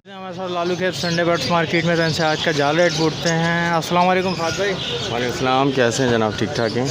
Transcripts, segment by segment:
हमारे साथ लालू खेत संडे बर्ड्स मार्केट में से आज का जाल रेट पूछते हैं। अस्सलाम वालेकुम फाद भाई। वालेकुम सलाम, कैसे हैं जनाब? ठीक ठाक हैं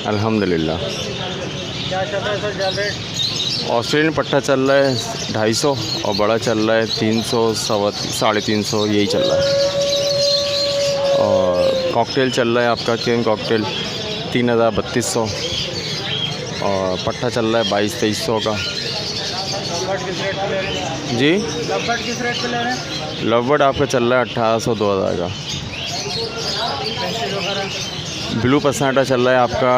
अल्हम्दुलिल्लाह। क्या चल रहा है सर जाल रेट? ऑस्ट्रेलियन पट्टा चल रहा है 250 और बड़ा चल रहा है 300 350 यही चल रहा है। और कॉकटेल चल रहा है आपका केन कॉकटेल 3000 3200 और पट्टा चल रहा है 2200 का। लवबर्ड किस रेट पे ले रहे हैं? जी, लवबर्ड किस रेट पे ले रहे हैं? लवबर्ड आपका चल रहा है 1800 2000 का। पेंसिल वगैरह ब्लू पसाटा चल रहा है आपका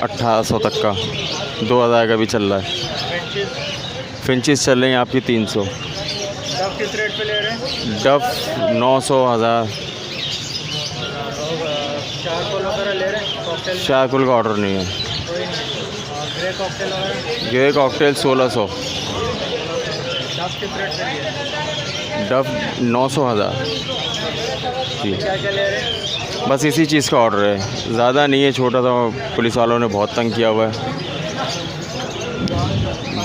1800 तक का, 2000 का भी चल रहा है। पेंसिल फिंचेस चल रहे हैं आपकी 300। डब किस रेट पे ले रहे हैं? डफ 900 1000। चारकोल वगैरह ले रहे हैं? कॉकटेल शाहकुल का ऑर्डर नहीं है। कोई नहीं। और ग्रे कॉकटेल वगैरह ये कॉकटेल 1600। डब किस रेट पे लिए? डफ 900 1000 जी। क्या क्या ले रहे हैं? बस इसी चीज़ का ऑर्डर है, ज़्यादा नहीं है। छोटा सा पुलिस वालों ने बहुत तंग किया हुआ है।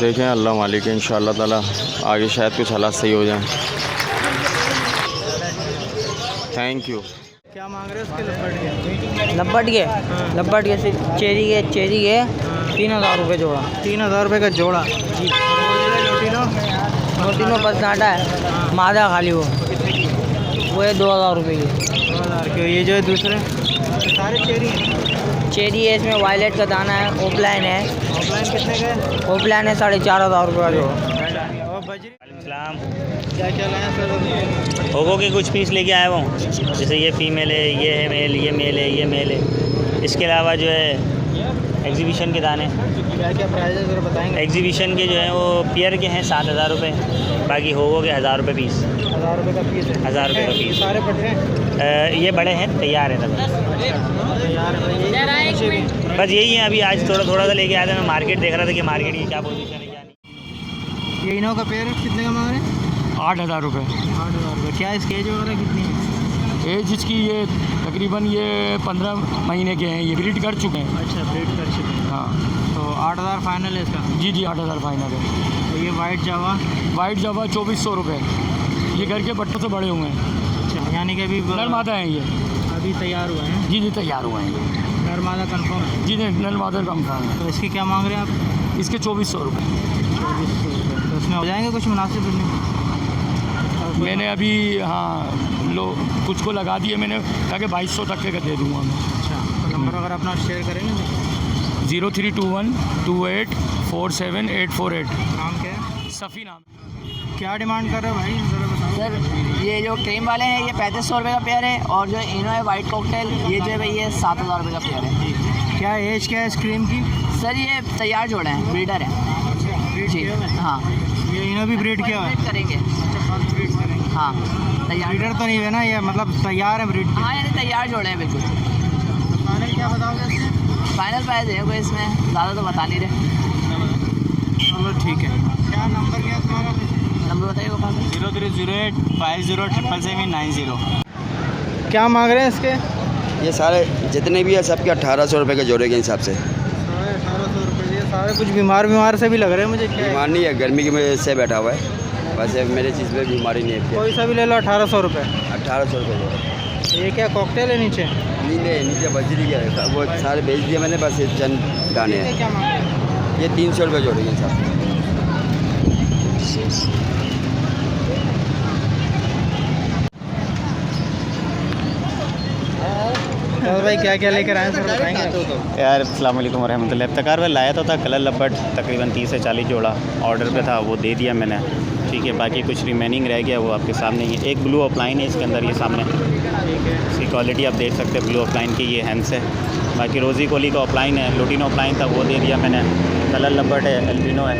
देखें अल्लाह मालिक है, इंशाअल्लाह ताला आगे शायद कुछ हालात सही हो जाएं। Thank you. क्या मांग रहे हैं उसके लवबर्ड के? लब्बट के चेरी के 3000 रुपये जोड़ा। 3000 रुपये का जोड़ा जी। लोटिनो तीनों पसनाटा है, मादा खाली वो है 2000 रुपये की। 2000 के। ये जो है दूसरे सारे चेरी हैं। चेरी है, इसमें वायलेट का दाना है, ओपलाइन है। ऑफलाइन कितने का है? ओपलाइन है 4500 रुपये का जोड़ा। और बजरी सलाम। क्या क्या लाए हैं सर? होगो के कुछ पीस लेके आया हूँ, जैसे ये फ़ीमेल है, ये है मेल, ये मेल है, ये मेल है। इसके अलावा जो है एग्जीबिशन के दाने, क्या क्या प्राइस है ज़रा बताएंगे? एग्जीबिशन के जो हैं वो पेयर के हैं 7000 रुपये, बाकी होगो के 1000 रुपये पीस। 1000 रुपये का पीस है? 1000 रुपये का ये पीस। सारे पट हैं? ये बड़े हैं, तैयार हैं तब। बस यही है, अभी आज थोड़ा थोड़ा सा लेके आया था। मैं मार्केट देख रहा था कि मार्केट की क्या पोजीशन है क्या नहीं। ये इनो का पेयर कितने का मांग रहे हैं? 8000 रुपये। 8000 रुपये। क्या इसकी एज वगैरह कितनी है? एज इसकी ये तकरीबन ये 15 महीने के हैं, ये ब्रीड कर चुके हैं। अच्छा, ब्रीड कर चुके हैं। हाँ तो 8000 फाइनल है इसका? जी 8000 फाइनल है। तो ये वाइट जावा? वाइट जावा 2400 रुपये। ये घर के बट्टों से बड़े हुए हैं। अच्छा, यानी कि अभी नर मादा हैं ये। अभी तैयार हुए हैं? जी तैयार हुए हैं। नर मादा कन्फर्म है? जी नर मादा कन्फर्म है। तो इसकी क्या मांग रहे हैं आप? इसके 2400 रुपये। 2400 रुपये। तो उसमें हो जाएंगे कुछ मुनासिब नहीं? मैंने अभी लो कुछ को लगा दिए मैंने, ताकि 2200 तक के दे दूँगा मैं। अच्छा, तो नंबर अगर अपना शेयर करेंगे? 0321 28 47 848। नाम क्या है? सफ़ी नाम। क्या डिमांड कर रहे हो भाई ज़रा बताओ? सर ये जो क्रीम वाले हैं ये 3500 रुपये का पेयर है, और जो इनो है वाइट कॉकटेल ये जो है भाई ये 7000 रुपये का पेयर है। क्या एज क्या है स्क्रीम की? सर ये तैयार जोड़े हैं, ब्रीडर है जी। हाँ, ये इनो भी ब्रीड किया हुआ है? ब्रीड करेंगे। हाँ तैयार। ब्रीडर तो नहीं है ना ये, मतलब तैयार है ब्रीड? हाँ यानी तैयार जोड़े हैं बिल्कुल। फाइनल क्या बताओगे इसमें? फाइनल प्राइस है कोई इसमें ज़्यादा तो बता नहीं रहे। चलो ठीक है। क्या नंबर क्या है तुम्हारा? नंबर बताइए गोपाल। 0308 50 क्या मांग रहे हैं इसके? ये सारे जितने भी है सबके 1800 रुपये के जोड़े के हिसाब से। 1800 रुपये। ये सारे कुछ बीमार से भी लग रहे हैं मुझे। क्या है? बीमार नहीं है, गर्मी की वजह से बैठा हुआ है, वैसे मेरे चीज़ में बीमारी नहीं है। कोई सा भी ले लो 1800 रुपये। 1800 रुपये जोड़ा। ये क्या कॉकटेल है नीचे? नीचे बजरी का है, वो सारे बेच दिए मैंने, बस ये चंद दाने ये हैं। क्या मांग रहे हैं? ये 300 रुपये जोड़े के हिसाब से। और भाई क्या क्या लेकर आए सर बताएंगे? यार अस्सलाम वालेकुम रहमतुल्लाह। इफ्तिकार में लाया तो था कलर लब्बट, तकरीबन 30 से 40 जोड़ा ऑर्डर पे था, वो दे दिया मैंने। ठीक है, बाकी कुछ रिमेनिंग रह गया, वो आपके सामने ही है। एक ब्लू ऑफलाइन है इसके अंदर, ये सामने ठीक है। इसकी क्वालिटी आप देख सकते हैं। ब्लू ऑफलाइन की ये हैंड्स है। बाकी रोज़ी कोली का ऑफलाइन है, लोटिनो ऑफलाइन था, वो दे दिया मैंने। कलर लब्बट है, एल्बिनो है।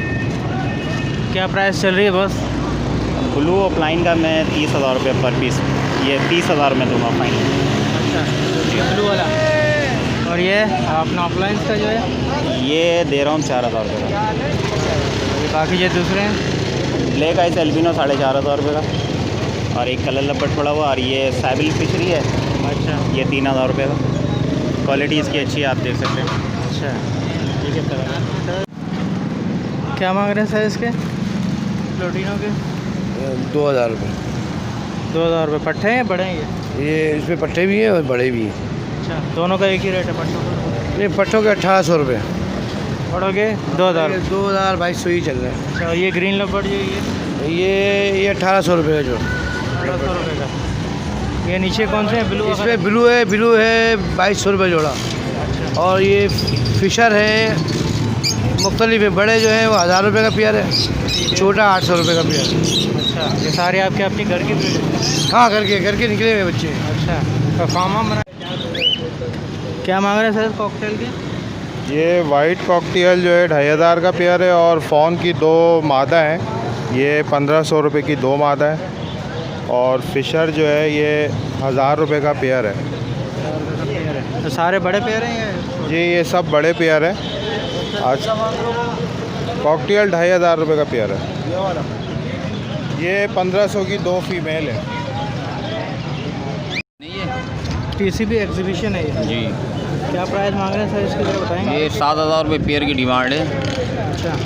क्या प्राइस चल रही है बस? ब्लू ऑफलाइन का मैं 30,000 रुपये पर पीस, ये 30,000 में दूँगा फाइनल। अच्छा, ब्लू वाला। और ये अपना ऑफलाइन का जो है ये दे रहा हूँ 4000 रुपये का। बाकी जो दूसरे हैं? ब्लैक आइस एल्बिनो 4500 रुपये का, और एक कलर लब्बट पड़ा हुआ, और ये साइबिल फिशरी है। अच्छा, ये 3000 रुपये का। क्वालिटी इसकी अच्छी है, आप देख सकते हैं। अच्छा ठीक है सर। क्या मांग रहे हैं सर इसके लोटिनो के? 2000 रुपये। 2000 रुपये। पट्टे हैं बड़े हैं ये इसमें पट्टे भी हैं और बड़े भी हैं। अच्छा, दोनों का एक ही रेट है पट्टों का? नहीं, पट्टों के 1800 रुपये, बड़ों के 2000। 2200 ही चल रहे हैं। अच्छा, और ये ग्रीन लबर्ड जो ये 1800 रुपये का जो 1800 रुपये का। ये नीचे कौन से हैं? ब्लू? इसमें ब्लू है 2200 रुपये जोड़ा। और ये फिशर है मुख्तलिफ है, बड़े जो हैं वो 1000 रुपये का पेयर है, छोटा 800 रुपये का पेयर। अच्छा, ये सारे आपके अपनी घर की ब्रीड है? हाँ, घर के निकले हुए बच्चे। अच्छा, तो फार्म बना। क्या मांग रहे हैं सर कॉकटेल के? ये वाइट कॉकटेल जो है 2500 का पेयर है और फॉन की 2 मादा हैं, ये 1500 रुपये की 2 मादा है। और फिशर जो है ये 1000 रुपये का पेयर है। तो सारे बड़े पेयर हैं ये? जी, ये सब बड़े पेयर हैं। आज कॉकटेल 2500 रुपये का पेयर है। ये 1500 की 2 फीमेल है। पीसीबी एग्जीबिशन है ये? जी, क्या प्राइस मांग रहे हैं सर इसकी जरा बताएंगे? ये 7000 रुपये पेयर की डिमांड है। अच्छा,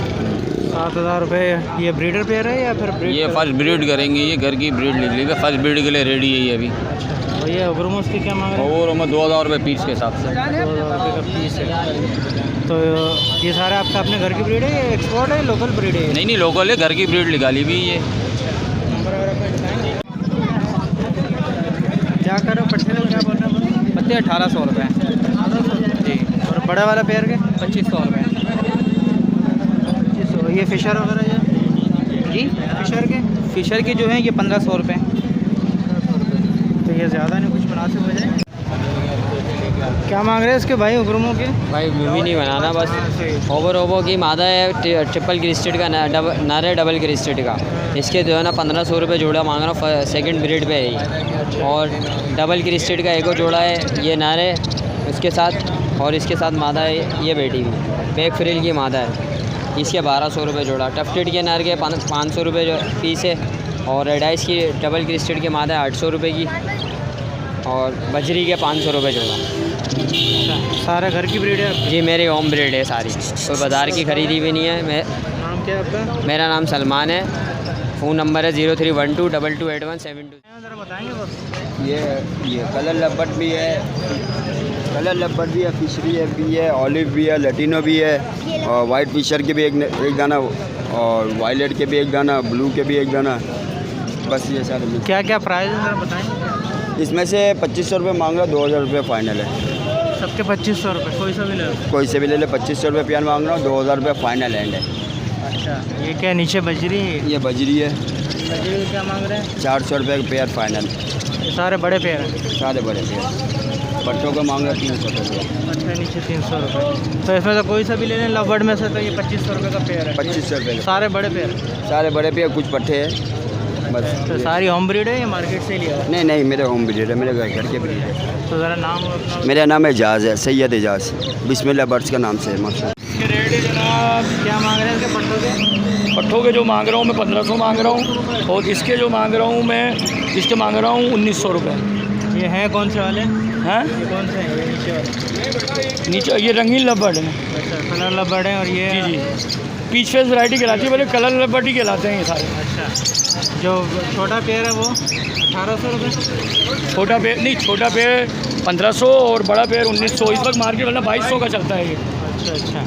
7000 रुपये। ये ब्रीडर पेयर है या फिर ये फर्स्ट ब्रीड करेंगे, ये घर की ब्रीड ले लीजिए, फर्स्ट ब्रीड के लिए रेडी है ये अभी। अच्छा, और ये अग्रमोस की क्या मांग रहे हैं? और हमें 2000 रुपये पीस के हिसाब से। 2000 रुपये का पीस है। तो ये सारा आपका अपने घर की ब्रीड है, ये एक्सपोर्ट है, लोकल ब्रीड है? नहीं, लोकल है, घर की ब्रीड निकाली भी ये। नंबर वगैरह कुछ बताएंगे? क्या करो पट्टे लोग क्या बोल रहे हैं? पत्ते 1800 रुपये जी। और बड़ा वाला पेयर के 2500 रुपये 2500। ये फिशर वगैरह ये जी। फिशर के फिशर की जो है ये 1500 रुपये। तो ये ज़्यादा नहीं, कुछ मुनासिब हो जाए? क्या मांग रहे हैं इसके भाई उग्रमों के? भाई मूवी नहीं बनाना, बस ओबो की मादा है, ट्रिपल क्रिस्टेड का नर है, डबल क्रिस्टेड का। इसके जो है ना 1500 रुपये जोड़ा मांग रहा हूँ, सेकंड ब्रीड पे है ये। और डबल क्रिस्टेड का एक और जोड़ा है, ये नर है इसके साथ, और इसके साथ मादा है ये बेटी भी, बैक फ्रिल की मादा है। इसके 1200 रुपये जोड़ा। टफ्टेड के नर के 500 रुपये जो पीस है। और रेड आइस की डबल क्रिस्टेड की मादा है 800 रुपये की। और बजरी के 500 रुपये जोड़ा। सारा घर की ब्रीड है? जी, मेरी होम ब्रीड है सारी, कोई बाज़ार की ख़रीदी भी नहीं है। नाम क्या है आपका? मेरा नाम सलमान है। फ़ोन नंबर है 0312228172। ज़रा बताएंगे बस। ये कलर लब्बट भी है, फिशरी है भी है, ऑलिव भी है, लैटिनो भी है, और वाइट फिशर के भी एक दाना, और वायलेट के भी एक दाना, ब्लू के भी एक दाना। बस ये सारे मिल। क्या क्या प्राइस है ज़रा बताएंगे? इसमें से 2500 रुपये मांग रहा हूँ, 2000 रुपये फाइनल है। सबके 2500 रुपये? कोई सा भी ले लो? कोई से भी ले ले, 2500 रुपये पेयर मांग रहा हूँ, 2000 रुपये फाइनल एंड है। अच्छा, ये क्या नीचे बजरी है? ये बजरी है, बजरी का क्या मांग रहे हैं? 400 रुपये का पेयर फाइनल। ये सारे बड़े पेयर हैं? सारे बड़े पेयर। पट्टों का मांग रहा 300 रुपये। अच्छा, नीचे 300 रुपये। तो इसमें तो कोई सा भी ले लें लवबर्ड में से, तो ये 2500 रुपये का पेयर है? 2500 रुपये का सारे बड़े पेयर? सारे बड़े पेयर, कुछ पट्टे हैं बस। तो सारी होम ब्रीड है या मार्केट से लिया? नहीं, मेरे होम ब्रीड है, मेरे घर के ब्रीड है। तो ज़रा नाम अपना? मेरा नाम एजाज़ है, सैयद एजाज़, बिस्मिल्लाह बर्ड्स का नाम से है माशा। इसके रेट है जनाब, क्या मांग रहे हैं इसके पट्टों के? पट्ठों के जो मांग रहा हूँ मैं 1500 मांग रहा हूँ, और इसके जो मांग रहा हूँ मैं, इसके मांग रहा हूँ 1900 रुपये। ये हैं कौन से वाले? हैं ये कौन से हैं? ये नीचे वाले? नीचे ये रंगीन लबर्ड है। अच्छा, कलर लबर्ड है। और ये? जी, पीच फेस वैरायटी कहलाती है, पहले कलर लबर्ड ही कहलाते हैं ये सारे। अच्छा, जो छोटा पेयर है वो 1800 रुपये? छोटा पेयर नहीं, छोटा पेयर 1500 और बड़ा पेयर 1900। इस वक्त मार्केट वाला 2200 का चलता है ये। अच्छा।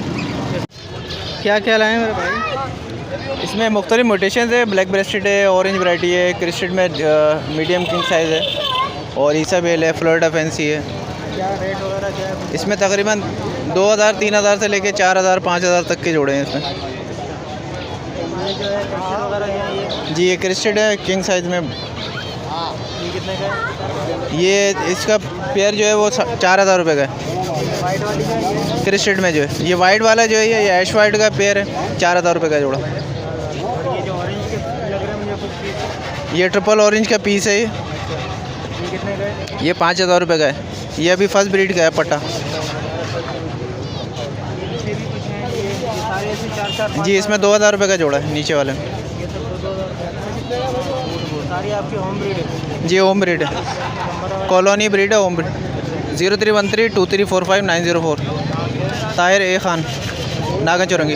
क्या क्या लाए मेरे भाई? इसमें मुख्तलिफ म्यूटेशन है। ब्लैक ब्रेस्टेड है, ऑरेंज वैरायटी है, क्रिस्टेड में मीडियम किंग साइज़ है, और ईसाबेल है, फ्लोरिडा फैंसी है। क्या रेट वगैरह क्या है? इसमें तकरीबन 2000 3000 से लेके 4000 5000 तक के जोड़े हैं इसमें। ये जो है क्रिस्टल वगैरह है ये? जी, ये क्रिस्टेड है किंग साइज़ में। ये कितने का है? ये इसका पेयर जो है वो 4000 रुपये का है। वाइट वाली का ये? क्रिस्टेड में जो है ये वाइट वाला जो है ये ऐश वाइट का पेयर है, 4000 रुपये का जोड़ा। और ये जो ऑरेंज के लग रहा है मुझे कुछ पीस, ये ट्रिपल ऑरेंज का पीस है। ये कितने का है? ये 5000 रुपये का है। ये अभी फर्स्ट ब्रीड का है पट्टा। नीचे भी कुछ हैं ये सारे ऐसे 4-4 जी, इसमें 2000 रुपये का जोड़ा है नीचे वाले में। ये सब 2000 सारी आपकी होम ब्रीड है? जी, होम ब्रीड है, कॉलोनी ब्रीड है, होम ब्रीड। 03132345 ताहिर ए खान, नागन चौरंगी।